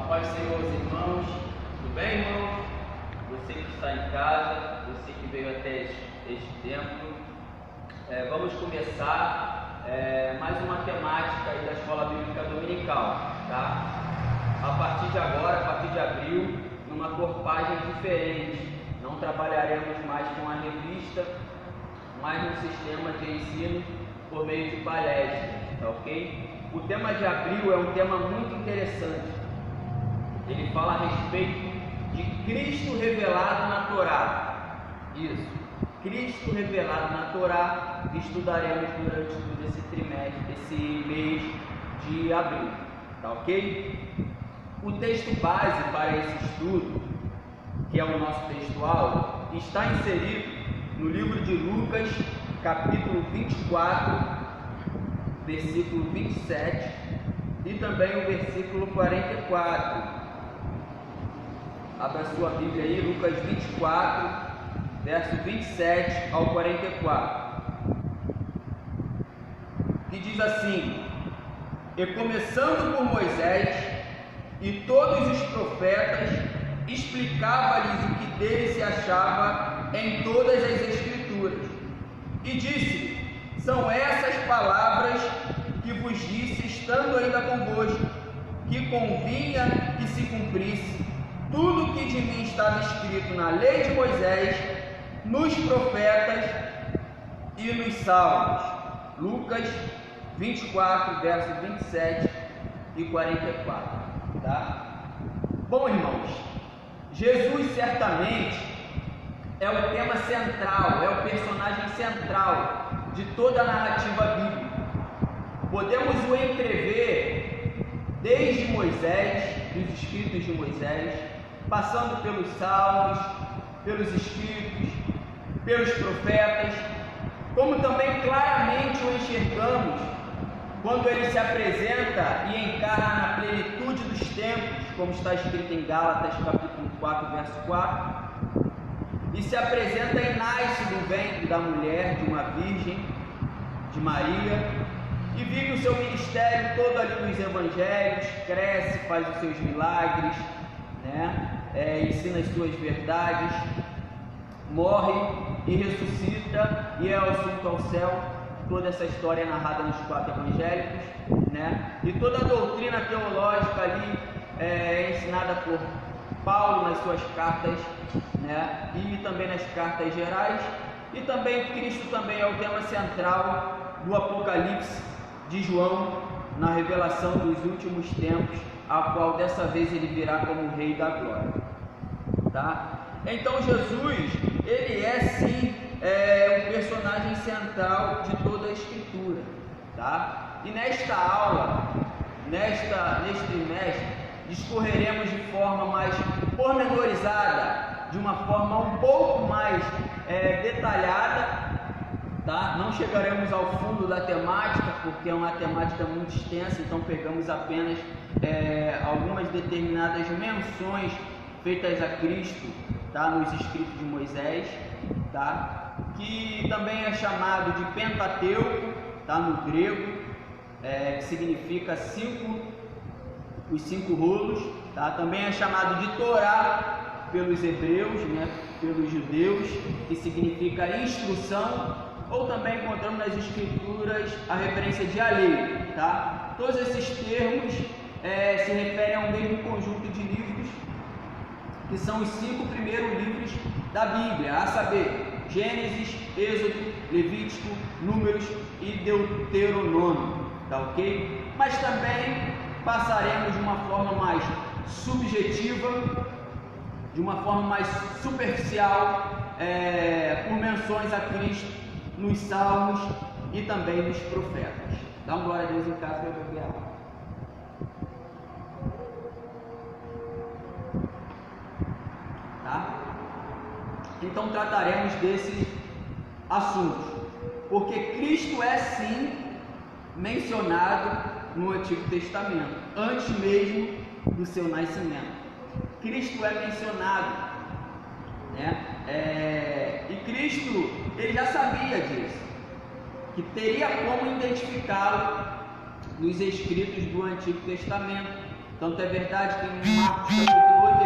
paz do Senhor, irmãos. Tudo bem, irmãos? Você que está em casa, você que veio até este templo, vamos começar mais uma temática aí da Escola Bíblica Dominical, tá? A partir de agora, a partir de abril, numa roupagem diferente. Não trabalharemos mais com a revista, mas no sistema de ensino por meio de palestras, tá ok? O tema de abril é um tema muito interessante. Ele fala a respeito de Cristo revelado na Torá. Isso, Cristo revelado na Torá, estudaremos durante todo esse trimestre, esse mês de abril, tá ok? O texto base para esse estudo, que é o nosso textual, está inserido no livro de Lucas, capítulo 24, versículo 27 e também o versículo 44. Abra sua Bíblia aí, Lucas 24, verso 27 ao 44, que diz assim: E começando por Moisés e todos os profetas, explicava-lhes o que dele se achava em todas as Escrituras, e disse: São essas palavras que vos disse, estando ainda convosco, que convinha que se cumprisse tudo o que de mim estava escrito na lei de Moisés, nos profetas e nos salmos. Lucas 24, verso 27 e 44, tá? Bom, irmãos, Jesus certamente é o tema central, é o personagem central de toda a narrativa bíblica. Podemos o entrever desde Moisés, dos escritos de Moisés, passando pelos salmos, pelos escritos, pelos profetas, como também claramente o enxergamos quando ele se apresenta e encarna na plenitude dos tempos, como está escrito em Gálatas capítulo 4, verso 4, e se apresenta e nasce do ventre da mulher, de uma virgem, de Maria, e vive o seu ministério todo ali nos evangelhos, cresce, faz os seus milagres, né? Ensina as suas verdades, morre e ressuscita e é assunto ao céu. Toda essa história é narrada nos 4 evangélicos, né? E toda a doutrina teológica ali é ensinada por Paulo nas suas cartas, né? E também nas cartas gerais. E também Cristo também é o tema central do Apocalipse de João, na revelação dos últimos tempos, a qual dessa vez ele virá como Rei da Glória, tá? Então Jesus, ele é sim o personagem central de toda a Escritura, tá? E nesta aula, neste trimestre, discorreremos de forma mais pormenorizada, de uma forma um pouco mais detalhada, tá? Não chegaremos ao fundo da temática, porque é uma temática muito extensa, então pegamos apenas algumas determinadas menções feitas a Cristo, tá? Nos escritos de Moisés, tá? Que também é chamado de Pentateuco, tá? No grego, que significa os 5 rolos, tá? Também é chamado de Torá pelos hebreus, né? Pelos judeus, que significa instrução, ou também encontramos nas escrituras a referência de a lei, tá? Todos esses termos se referem ao mesmo conjunto de livros, que são os 5 primeiros livros da Bíblia, a saber, Gênesis, Êxodo, Levítico, Números e Deuteronômio, tá ok? Mas também passaremos de uma forma mais subjetiva, de uma forma mais superficial, por menções a Cristo nos Salmos e também nos profetas. Dá uma glória a Deus em casa que eu vou beber água. Tá? Então trataremos desses assuntos, porque Cristo é sim mencionado no Antigo Testamento, antes mesmo do seu nascimento. Cristo é mencionado, né? E Cristo, ele já sabia disso, que teria como identificá-lo nos escritos do Antigo Testamento, Tanto é verdade que em Marcos capítulo 8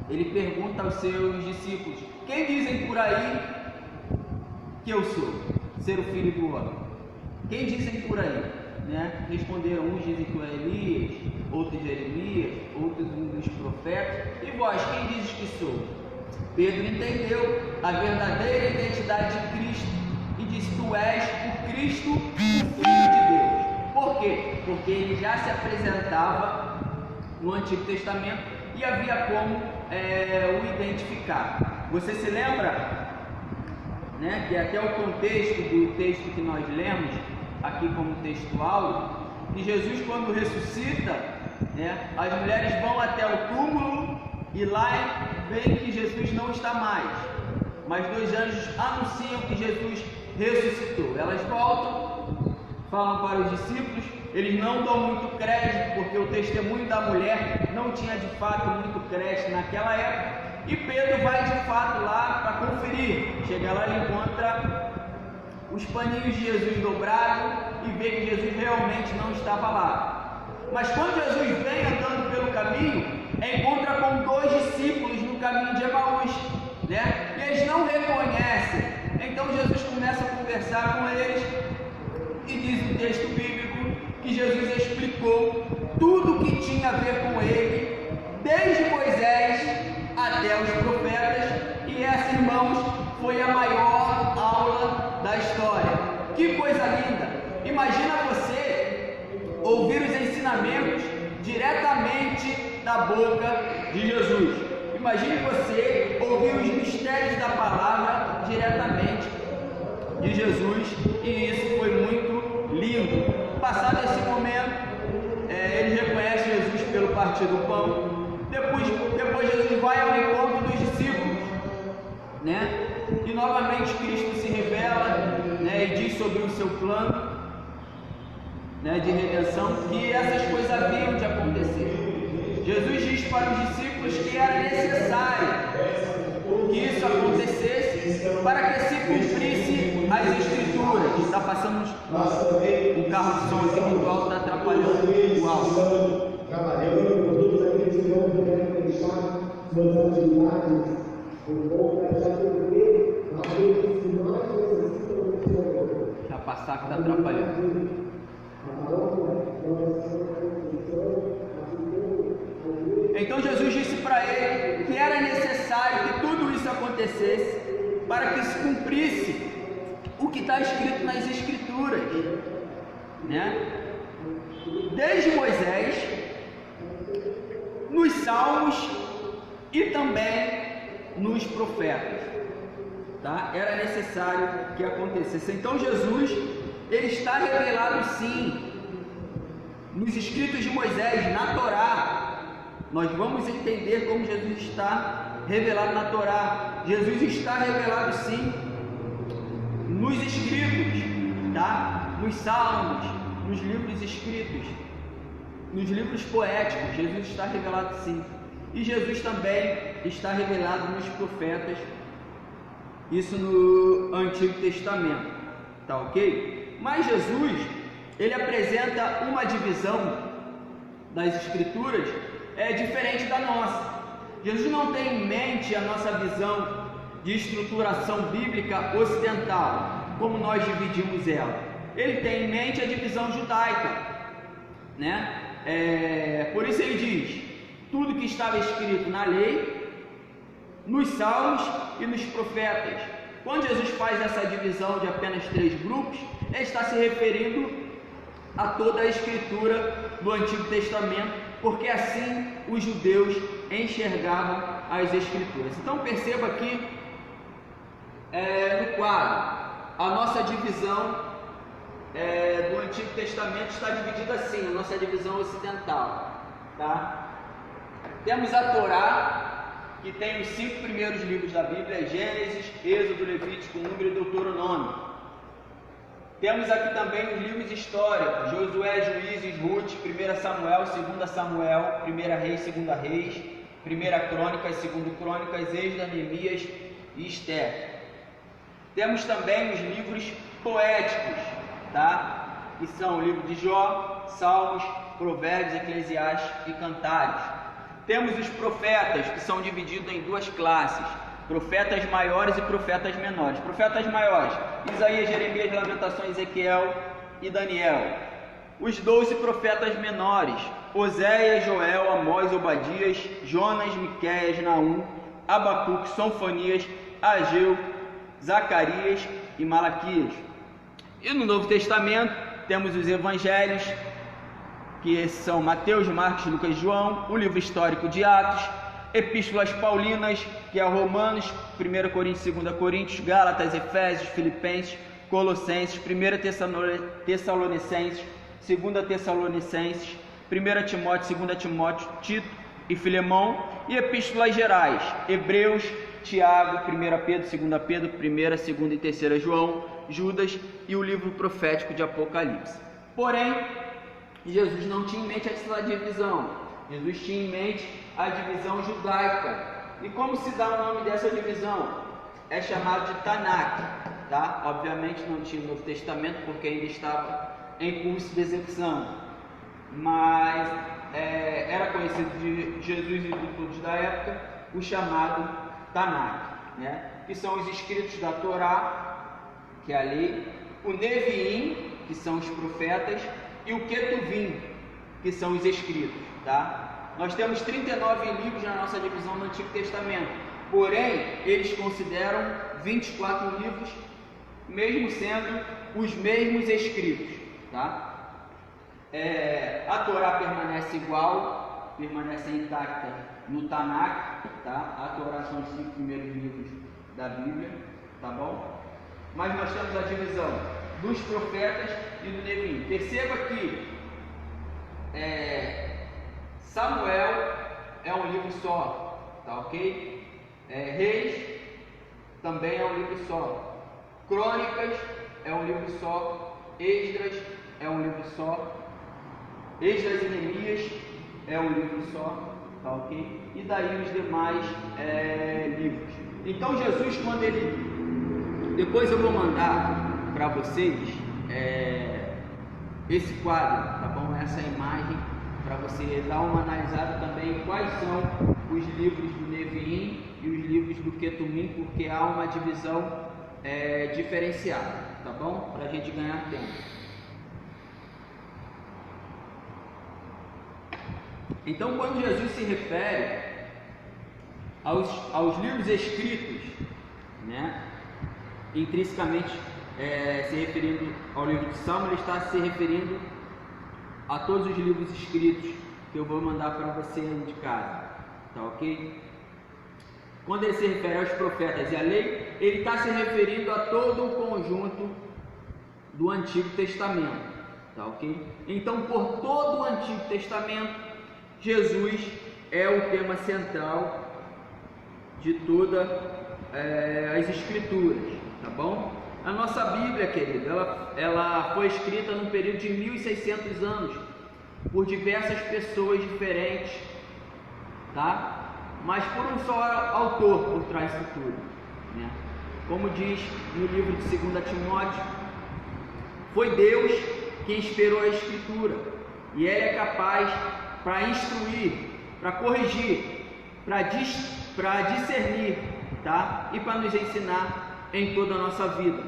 ele pergunta aos seus discípulos: quem dizem por aí que eu sou? Ser o Filho do Homem. Quem dizem por aí? Né? Responderam: uns dizem que é Elias, outros Jeremias, outros um dos profetas. E vós, quem dizes que sou? Pedro entendeu a verdadeira identidade de Cristo e disse: tu és o Cristo, o Filho de Deus. Por quê? Porque ele já se apresentava no Antigo Testamento e havia como o identificar. Você se lembra, né, que até o contexto do texto que nós lemos aqui como textual, que Jesus, quando ressuscita, né, as mulheres vão até o túmulo e lá veem que Jesus não está mais, mas 2 anjos anunciam que Jesus ressuscitou. Elas voltam, falam para os discípulos, eles não dão muito crédito, porque o testemunho da mulher não tinha de fato muito crédito naquela época, e Pedro vai de fato lá para conferir. Chega lá, ele encontra os paninhos de Jesus dobrados e vê que Jesus realmente não estava lá. Mas quando Jesus vem andando pelo caminho, encontra com 2 discípulos no caminho de Emaús, né? E eles não reconhecem. Então Jesus começa a conversar com eles e diz o texto bíblico que Jesus explicou tudo o que tinha a ver com ele, desde Moisés até os profetas, e essa, irmãos, foi a maior aula da história. Que coisa linda! Imagina você ouvir os ensinamentos diretamente da boca de Jesus. Imagine você ouvir os mistérios da palavra diretamente de Jesus, e isso foi muito lindo. Passado esse momento, ele reconhece Jesus pelo partir do pão. Depois Jesus vai ao encontro dos discípulos, né? E novamente Cristo se revela, né, e diz sobre o seu plano, né, de redenção, que essas coisas haviam de acontecer. Jesus diz para os discípulos que era necessário que isso acontecesse para que se cumprisse as Escrituras. Está passando um carro de som aqui do alto, está atrapalhando o áudio. Já passar que está atrapalhando. Então Jesus disse para ele que era necessário que tudo isso acontecesse para que se cumprisse o que está escrito nas Escrituras, né? Desde Moisés, nos Salmos e também nos profetas, tá? Era necessário que acontecesse. Então Jesus, ele está revelado sim nos escritos de Moisés, na Torá. Nós vamos entender como Jesus está revelado na Torá. Jesus está revelado sim nos escritos, tá? Nos Salmos, nos livros escritos, nos livros poéticos. Jesus está revelado sim. E Jesus também está revelado nos profetas, isso no Antigo Testamento, tá ok? Mas Jesus, ele apresenta uma divisão das Escrituras diferente da nossa. Jesus não tem em mente a nossa visão de estruturação bíblica ocidental, como nós dividimos ela. Ele tem em mente a divisão judaica, né? Por isso ele diz: tudo que estava escrito na lei, nos Salmos e nos profetas. Quando Jesus faz essa divisão de apenas 3 grupos, ele está se referindo a toda a Escritura do Antigo Testamento, porque assim os judeus enxergavam as Escrituras. Então perceba aqui no quadro, a nossa divisão do Antigo Testamento está dividida assim, a nossa divisão ocidental, tá? Temos a Torá, que tem os 5 primeiros livros da Bíblia: Gênesis, Êxodo, Levítico, Número e Deuteronômio. Temos aqui também os livros históricos: Josué, Juízes, Ruth, 1 Samuel, 2 Samuel, 1 Reis, 2 Reis, 1 Crônicas, 2 Crônicas, Êxodo, Neemias e Esther. Temos também os livros poéticos, tá? que são o livro de Jó, Salmos, Provérbios, Eclesiastes e Cantares. Temos os profetas, que são divididos em duas classes: profetas maiores e profetas menores. Profetas maiores: Isaías, Jeremias, Lamentações, Ezequiel e Daniel. Os 12 profetas menores: Oséias, Joel, Amós, Obadias, Jonas, Miqueias, Naum, Abacuque, Sofonias, Ageu, Zacarias e Malaquias. E no Novo Testamento temos os evangelhos, que são Mateus, Marcos, Lucas e João, o livro histórico de Atos, epístolas paulinas, que é Romanos, 1 Coríntios, 2 Coríntios, Gálatas, Efésios, Filipenses, Colossenses, 1 Tessalonicenses, 2 Tessalonicenses, 1 Timóteo, 2 Timóteo, Tito e Filemão, e epístolas gerais, Hebreus, Tiago, 1 Pedro, 2 Pedro, 1, 2 e 3 João, Judas e o livro profético de Apocalipse. Porém, Jesus não tinha em mente essa divisão. Jesus tinha em mente a divisão judaica. E como se dá o nome dessa divisão? É chamado de Tanakh, tá? Obviamente não tinha o Novo Testamento, porque ainda estava em curso de execução, mas era conhecido de Jesus e de todos da época o chamado Tanakh, né? Que são os escritos da Torá, que é a lei, o Neviim, que são os profetas, e o Ketuvim, que são os escritos, tá? Nós temos 39 livros na nossa divisão do Antigo Testamento, porém eles consideram 24 livros, mesmo sendo os mesmos escritos, tá? A Torá permanece igual, permanece intacta no Tanakh, tá? A Torá são os 5 primeiros livros da Bíblia, tá bom? Mas nós temos a divisão dos profetas e do Neviim. Perceba que Samuel é um livro só, tá ok? Reis também é um livro só. Crônicas é um livro só. Esdras é um livro só. Esdras e Neemias é um livro só, tá ok? E daí os demais livros. Então Jesus, quando ele... Depois eu vou mandar para vocês esse quadro, tá bom? Essa imagem, para você dar uma analisada também quais são os livros do Neviim e os livros do Ketuvim, porque há uma divisão diferenciada, tá bom? Para a gente ganhar tempo. Então, quando Jesus se refere aos livros escritos, né, intrinsecamente se referindo ao livro de Salmo, ele está se referindo a todos os livros escritos que eu vou mandar para você aí de casa, tá ok? Quando ele se refere aos profetas e à lei, ele está se referindo a todo o conjunto do Antigo Testamento, tá ok? Então, por todo o Antigo Testamento, Jesus é o tema central de todas as Escrituras, tá bom? A nossa Bíblia, querido, ela foi escrita num período de 1600 anos por diversas pessoas diferentes, tá? Mas por um só autor por trás disso tudo, né? Como diz no livro de 2 Timóteo, foi Deus que inspirou a Escritura, e Ele é capaz para instruir, para corrigir, para discernir, tá? E para nos ensinar em toda a nossa vida.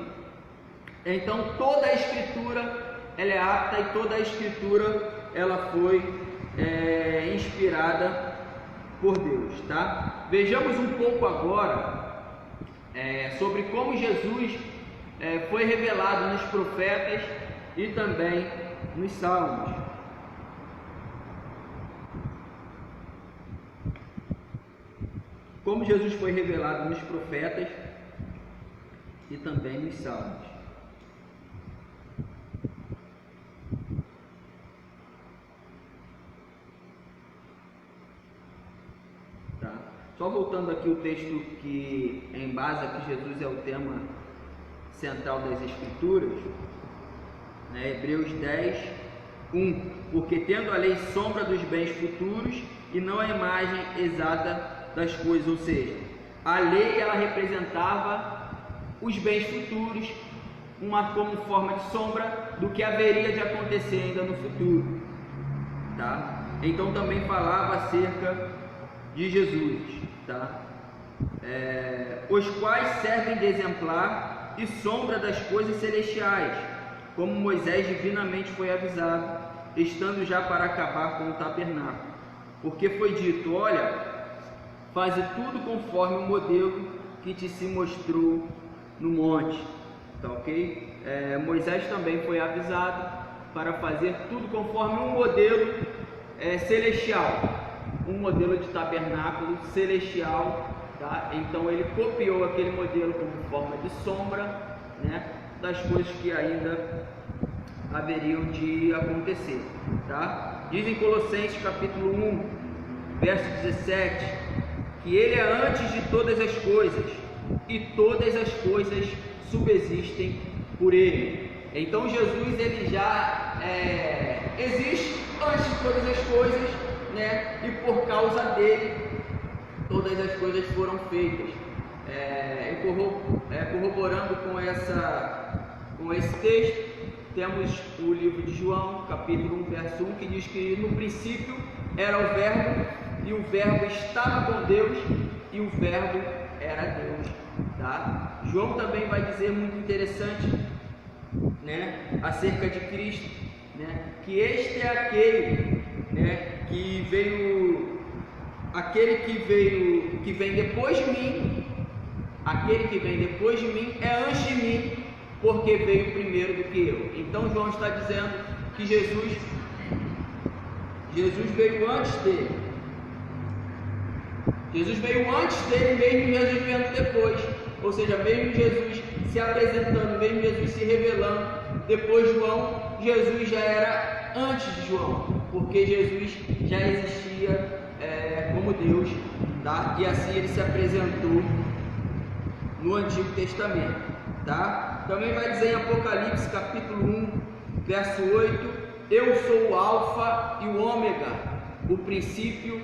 Então toda a Escritura ela é apta, e toda a Escritura ela foi inspirada por Deus, tá? Vejamos um pouco agora sobre como Jesus foi revelado nos profetas e também nos salmos. Como Jesus foi revelado nos profetas e também nos salmos. Tá? Só voltando aqui o texto que embasa que Jesus é o tema central das Escrituras, né? Hebreus 10, 1. Porque tendo a lei sombra dos bens futuros e não a imagem exata das coisas, ou seja, a lei ela representava os bens futuros como forma de sombra do que haveria de acontecer ainda no futuro, tá? Então também falava acerca de Jesus, tá? Os quais servem de exemplar e sombra das coisas celestiais, como Moisés divinamente foi avisado, estando já para acabar com o tabernáculo, porque foi dito: olha, faze tudo conforme o modelo que te se mostrou no monte, tá ok? Moisés também foi avisado para fazer tudo conforme um modelo celestial, um modelo de tabernáculo celestial, tá? Então ele copiou aquele modelo como forma de sombra, né, das coisas que ainda haveriam de acontecer, tá? Diz em Colossenses capítulo 1, verso 17, que ele é antes de todas as coisas, e todas as coisas subsistem por ele. Então Jesus, ele já existe antes de todas as coisas, né? E por causa dele todas as coisas foram feitas. Corroborando com esse texto, temos o livro de João, capítulo 1, verso 1, que diz que no princípio era o Verbo, e o Verbo estava com Deus, e o Verbo era Deus, tá? João também vai dizer muito interessante, né, acerca de Cristo, né, que este é aquele, né, que vem depois de mim. Aquele que vem depois de mim é antes de mim, porque veio primeiro do que eu. Então João está dizendo que Jesus veio antes dele. Jesus veio antes dele, mesmo Jesus vendo depois. Ou seja, mesmo Jesus se apresentando, mesmo Jesus se revelando depois de João, Jesus já era antes de João, porque Jesus já existia como Deus, tá? E assim ele se apresentou no Antigo Testamento, tá? Também vai dizer em Apocalipse capítulo 1, verso 8: eu sou o Alfa e o Ômega, o princípio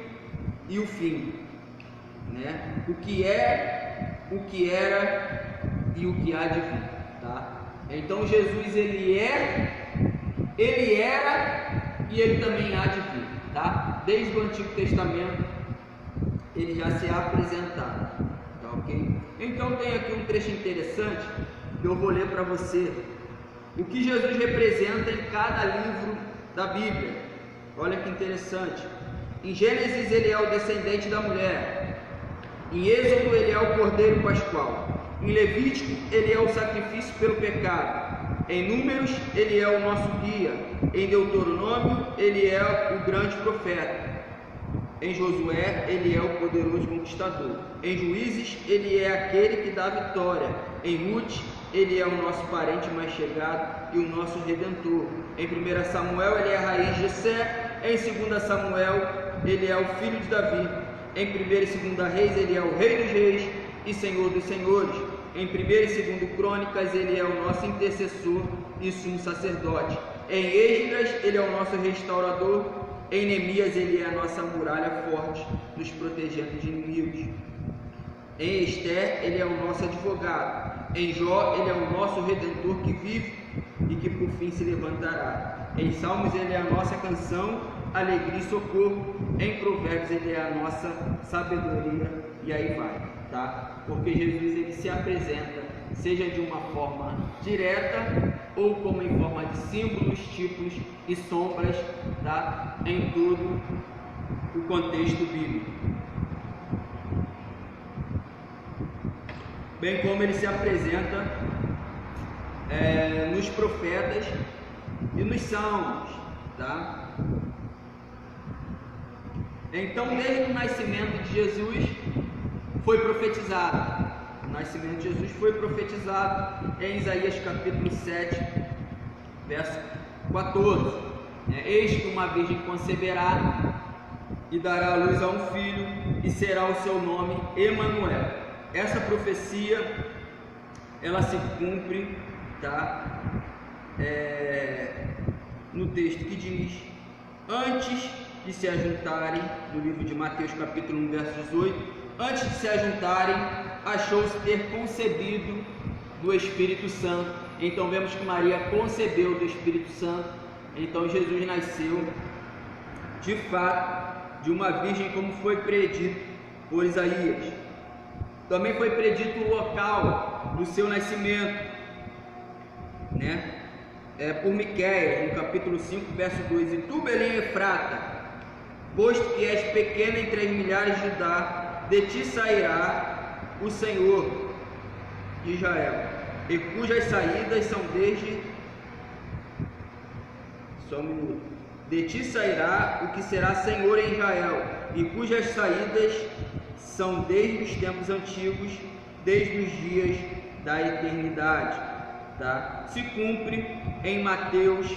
e o fim, né? O que é, o que era e o que há de vir, tá? Então Jesus, ele era e ele também há de vir, tá? Desde o Antigo Testamento ele já se apresentava, tá ok? Então tem aqui um trecho interessante que eu vou ler para você, o que Jesus representa em cada livro da Bíblia. Olha que interessante. Em Gênesis ele é o descendente da mulher, em Êxodo ele é o cordeiro pascual, em Levítico ele é o sacrifício pelo pecado, em Números ele é o nosso guia, em Deuteronômio ele é o grande profeta, em Josué ele é o poderoso conquistador, em Juízes ele é aquele que dá vitória, em Ruth ele é o nosso parente mais chegado e o nosso redentor, em 1 Samuel ele é a raiz de Jessé, em 2 Samuel ele é o filho de Davi, em 1 e 2 Reis ele é o rei dos reis e senhor dos senhores, em 1 e 2 Crônicas ele é o nosso intercessor e sumo sacerdote, em Esdras ele é o nosso restaurador, em Neemias ele é a nossa muralha forte, nos protegendo de inimigos, em Esther ele é o nosso advogado, em Jó ele é o nosso redentor que vive e que por fim se levantará, em Salmos ele é a nossa canção, alegria e socorro, em Provérbios ele é a nossa sabedoria, e aí vai, tá? Porque Jesus, ele se apresenta, seja de uma forma direta ou como em forma de símbolos, tipos e sombras, tá? Em todo o contexto bíblico, bem como ele se apresenta nos profetas e nos salmos, tá? Então, desde o nascimento de Jesus foi profetizado. O nascimento de Jesus foi profetizado em Isaías capítulo 7, verso 14. Eis que uma virgem conceberá e dará à luz a um filho, e será o seu nome Emanuel. Essa profecia, ela se cumpre, tá? No texto que diz: antes de se ajuntarem, no livro de Mateus capítulo 1, verso 18, antes de se ajuntarem, achou-se ter concebido do Espírito Santo, Então vemos que Maria concebeu do Espírito Santo. Então Jesus nasceu de fato de uma virgem, como foi predito por Isaías. Também foi predito o local do seu nascimento, né? Por Miqueias, no capítulo 5, verso 2: E tu, Belém Efrata, posto que és pequena entre as milhares de Judá, de ti sairá o Senhor de Israel, e cujas saídas são desde... Só um minuto. De ti sairá o que será Senhor em Israel, e cujas saídas são desde os tempos antigos, desde os dias da eternidade. Tá? Se cumpre em Mateus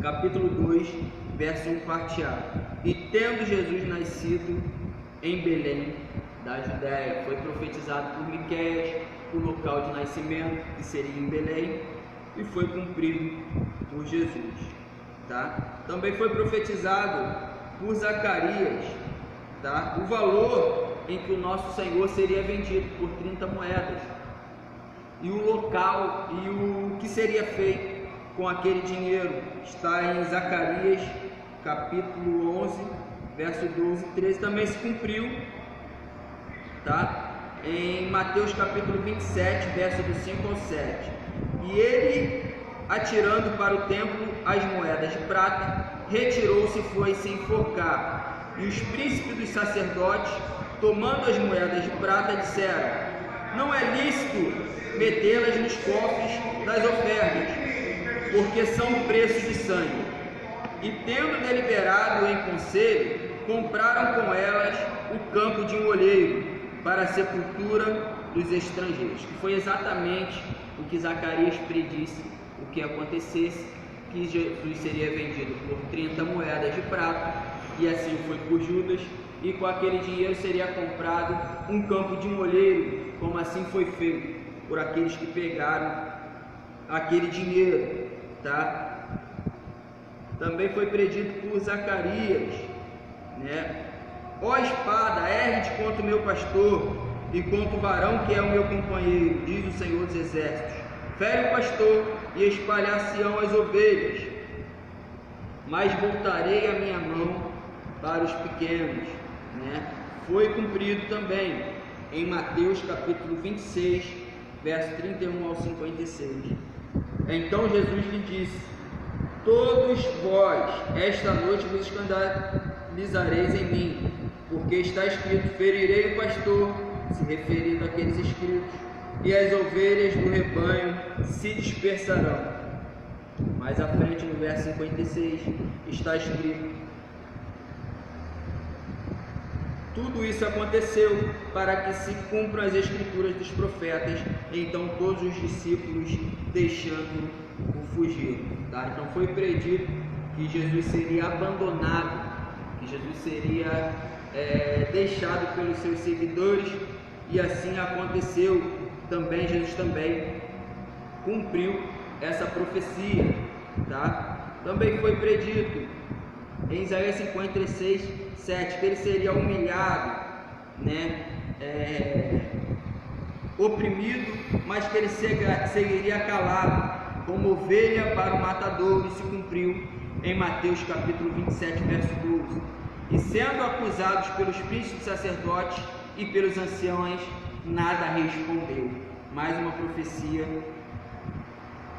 capítulo 2, verso 1, parte A. E tendo Jesus nascido em Belém da Judéia, foi profetizado por Miqueias o local de nascimento, que seria em Belém, e foi cumprido por Jesus. Tá? Também foi profetizado por Zacarias, tá? O valor em que o nosso Senhor seria vendido por 30 moedas, e o local e o que seria feito com aquele dinheiro está em Zacarias capítulo 11, verso 12 e 13. Também se cumpriu, tá? Em Mateus capítulo 27, verso do 5 ao 7. E ele, atirando para o templo as moedas de prata, retirou-se e foi se enforcar. E os príncipes dos sacerdotes, tomando as moedas de prata, disseram: não é lícito metê-las nos cofres das ofertas, porque são preços de sangue. E tendo deliberado em conselho, compraram com elas o campo de um olheiro para a sepultura dos estrangeiros. Que foi exatamente o que Zacarias predisse o que acontecesse, que Jesus seria vendido por 30 moedas de prata, e assim foi por Judas, e com aquele dinheiro seria comprado um campo de um olheiro, como assim foi feito por aqueles que pegaram aquele dinheiro, tá? Também foi predito por Zacarias, né? Ó espada, ergue-te contra o meu pastor e contra o varão que é o meu companheiro, diz o Senhor dos Exércitos. Fere o pastor e espalhar-se-ão as ovelhas, mas voltarei a minha mão para os pequenos, né? Foi cumprido também em Mateus capítulo 26, verso 31 ao 56. Então Jesus lhe disse: todos vós esta noite vos escandalizareis em mim, porque está escrito: ferirei o pastor, se referindo àqueles escritos, e as ovelhas do rebanho se dispersarão. Mais à frente, no verso 56, está escrito: tudo isso aconteceu para que se cumpram as escrituras dos profetas. Então todos os discípulos deixando o fugiram. Tá? Então foi predito que Jesus seria abandonado, que Jesus seria deixado pelos seus seguidores, e assim aconteceu também. Jesus também cumpriu essa profecia, tá? Também foi predito em Isaías 56, 7, que ele seria humilhado, né? Oprimido, mas que ele seguiria calado, como ovelha para o matador, e se cumpriu em Mateus capítulo 27, verso 12. E sendo acusados pelos príncipes sacerdotes e pelos anciões, nada respondeu. Mais uma profecia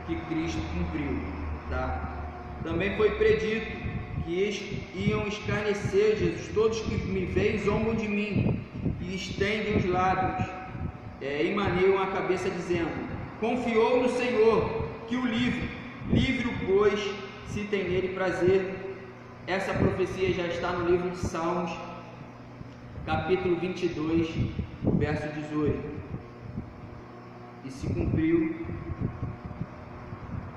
que Cristo cumpriu, tá? Também foi predito que iam escarnecer Jesus: todos que me veem zombam de mim e estendem os lábios e maneiam a cabeça, dizendo: confiou no Senhor, que o livre-o, pois, se tem nele prazer. Essa profecia já está no livro de Salmos, capítulo 22, verso 18, e se cumpriu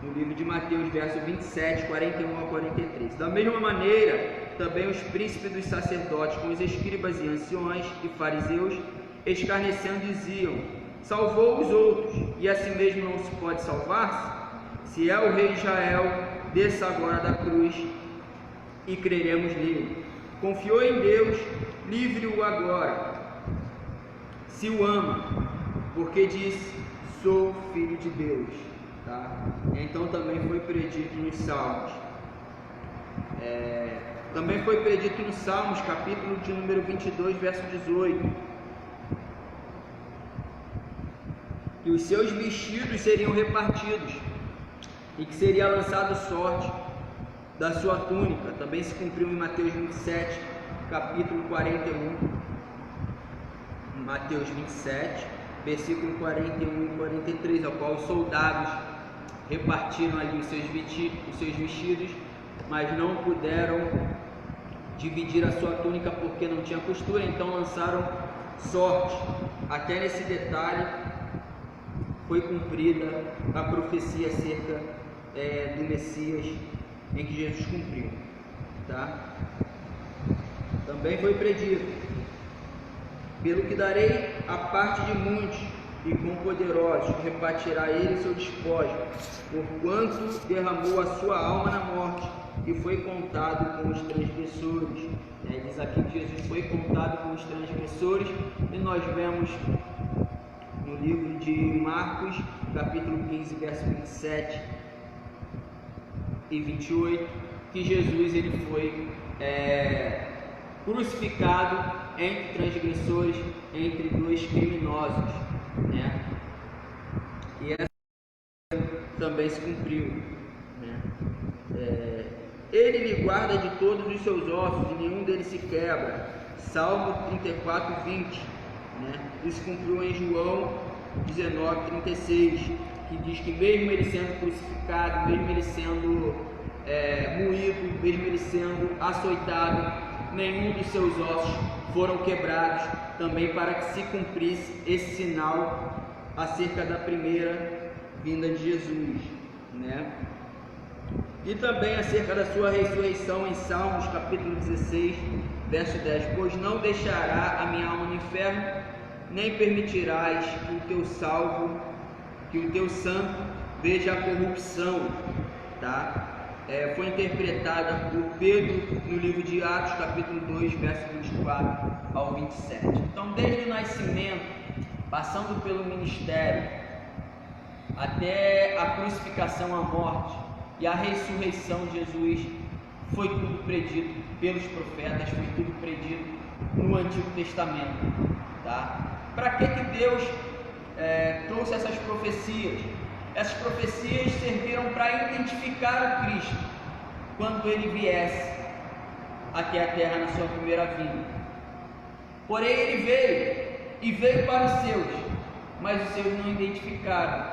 no livro de Mateus, verso 27, 41 a 43. Da mesma maneira, também os príncipes dos sacerdotes, com os escribas e anciões e fariseus, escarnecendo, diziam: salvou os outros, e a si mesmo não se pode salvar-se? Se é o rei de Israel, desça agora da cruz e creremos nele. Confiou em Deus, livre-o agora, se o ama, porque disse: sou filho de Deus. tá? Então também foi predito nos Salmos. Também foi predito nos Salmos, capítulo de número 22, verso 18, que os seus vestidos seriam repartidos e que seria lançado sorte da sua túnica. Também se cumpriu em Mateus 27, capítulo 41, Mateus 27, versículo 41 e 43, ao qual os soldados repartiram ali os seus vestidos, mas não puderam dividir a sua túnica porque não tinha costura, então lançaram sorte. Até nesse detalhe foi cumprida a profecia acerca do Messias, em que Jesus cumpriu, tá? Também foi predito: pelo que darei a parte de muitos e com poderosos, repartirá ele seu despojo, porquanto derramou a sua alma na morte e foi contado com os transgressores. Diz aqui que Jesus foi contado com os transgressores, e nós vemos no livro de Marcos, capítulo 15, verso 27 e 28, que Jesus ele foi crucificado entre transgressores, entre dois criminosos, né? E essa também se cumpriu, né? Ele lhe guarda de todos os seus ossos e nenhum deles se quebra. Salmo 34, 20, né? Isso cumpriu em João 19, 36, que diz que mesmo ele sendo crucificado, mesmo ele sendo moído, mesmo ele sendo açoitado, nenhum dos seus ossos foram quebrados, também para que se cumprisse esse sinal acerca da primeira vinda de Jesus, né? E também acerca da sua ressurreição em Salmos capítulo 16, verso 10: pois não deixará a minha alma no inferno, nem permitirás que o teu santo veja a corrupção, tá? Foi interpretada por Pedro no livro de Atos, capítulo 2, verso 24 ao 27. Então, desde o nascimento, passando pelo ministério, até a crucificação, a morte e a ressurreição de Jesus, foi tudo predito pelos profetas, foi tudo predito no Antigo Testamento, tá? Para que Deus trouxe essas profecias? Essas profecias serviram para identificar o Cristo quando ele viesse aqui à terra na sua primeira vinda. Porém, ele veio para os seus, mas os seus não identificaram,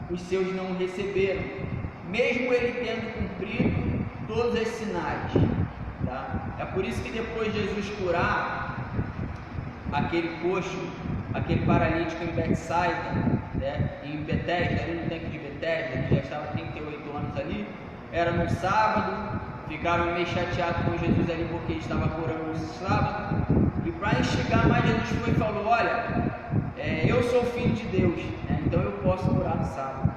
os seus não receberam, mesmo ele tendo cumprido todos esses sinais, tá? É por isso que depois de Jesus curar aquele coxo, aquele paralítico em Betsaida, né, em Betesda, ali no tanque de Betesda, ele já estava 38 anos ali, era no sábado, ficaram meio chateados com Jesus ali porque ele estava curando no sábado, e para instigar mais, Jesus foi e falou: olha, eu sou filho de Deus, né, então eu posso curar no sábado,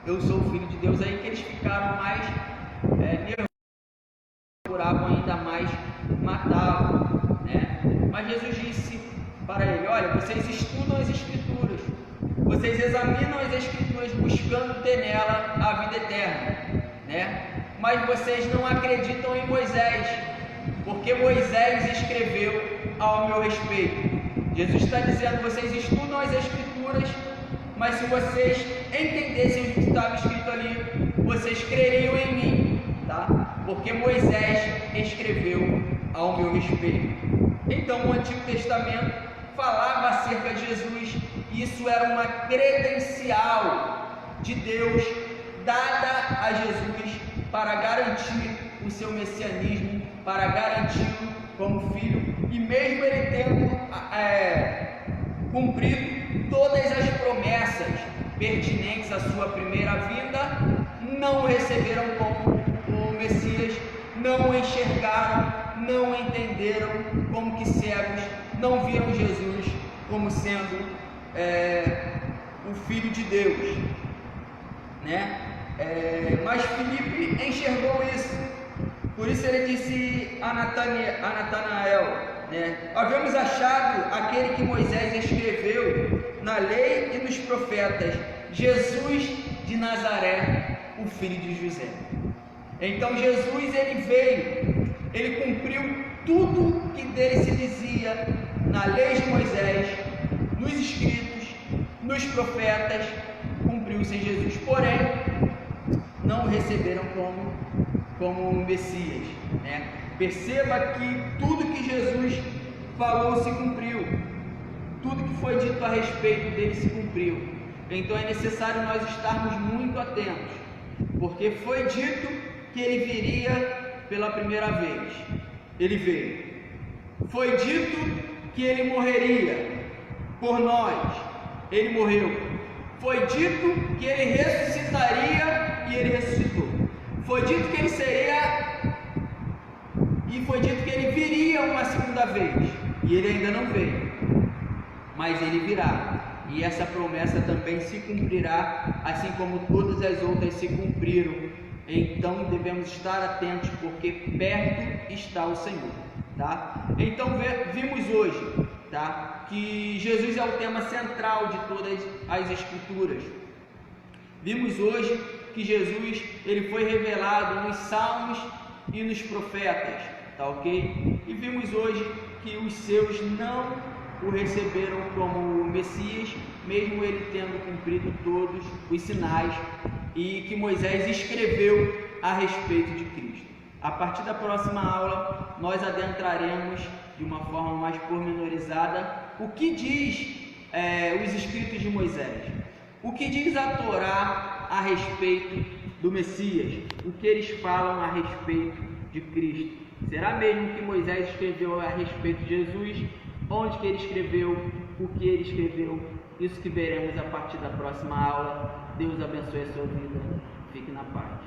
eu sou filho de Deus. Aí que eles ficaram mais nervosos, curavam ainda mais, matavam, né? Mas Jesus disse para ele: olha, vocês estudam as Escrituras, vocês examinam as Escrituras buscando ter nela a vida eterna, né? Mas vocês não acreditam em Moisés, porque Moisés escreveu ao meu respeito. Jesus está dizendo: vocês estudam as Escrituras, mas se vocês entendessem o que estava escrito ali, vocês creriam em mim, tá? Porque Moisés escreveu ao meu respeito. Então o Antigo Testamento falava acerca de Jesus, e isso era uma credencial de Deus dada a Jesus para garantir o seu messianismo, para garanti-lo como filho, e mesmo ele tendo cumprido todas as promessas pertinentes à sua primeira vinda, não o receberam como o Messias, não o enxergaram, não o entenderam, como que cegos, não viram Jesus como sendo o Filho de Deus, né? Mas Filipe enxergou isso, por isso ele disse a Natanael, né? Havemos achado aquele que Moisés escreveu na lei e nos profetas, Jesus de Nazaré, o filho de José. Então Jesus, ele veio, ele cumpriu tudo que dele se dizia na lei de Moisés, nos escritos, nos profetas, cumpriu-se em Jesus. Porém, não o receberam como um Messias, né? Perceba que tudo que Jesus falou se cumpriu, tudo que foi dito a respeito dele se cumpriu. Então é necessário nós estarmos muito atentos, porque foi dito que ele viria pela primeira vez. Ele veio. Foi dito que ele morreria por nós. Ele morreu. Foi dito que ele ressuscitaria e ele ressuscitou. Foi dito que ele seria e foi dito que ele viria uma segunda vez. E ele ainda não veio, mas ele virá. E essa promessa também se cumprirá, assim como todas as outras se cumpriram. Então devemos estar atentos, porque perto está o Senhor, tá? Então vimos hoje, tá, que Jesus é o tema central de todas as Escrituras. Vimos hoje que Jesus, ele foi revelado nos Salmos e nos Profetas, tá ok? E vimos hoje que os seus não o receberam como Messias, mesmo ele tendo cumprido todos os sinais e que Moisés escreveu a respeito de Cristo. A partir da próxima aula, nós adentraremos de uma forma mais pormenorizada o que diz os escritos de Moisés, o que diz a Torá a respeito do Messias, o que eles falam a respeito de Cristo. Será mesmo que Moisés escreveu a respeito de Jesus? Onde que ele escreveu? O que ele escreveu? Isso que veremos a partir da próxima aula. Deus abençoe a sua vida. Fique na paz.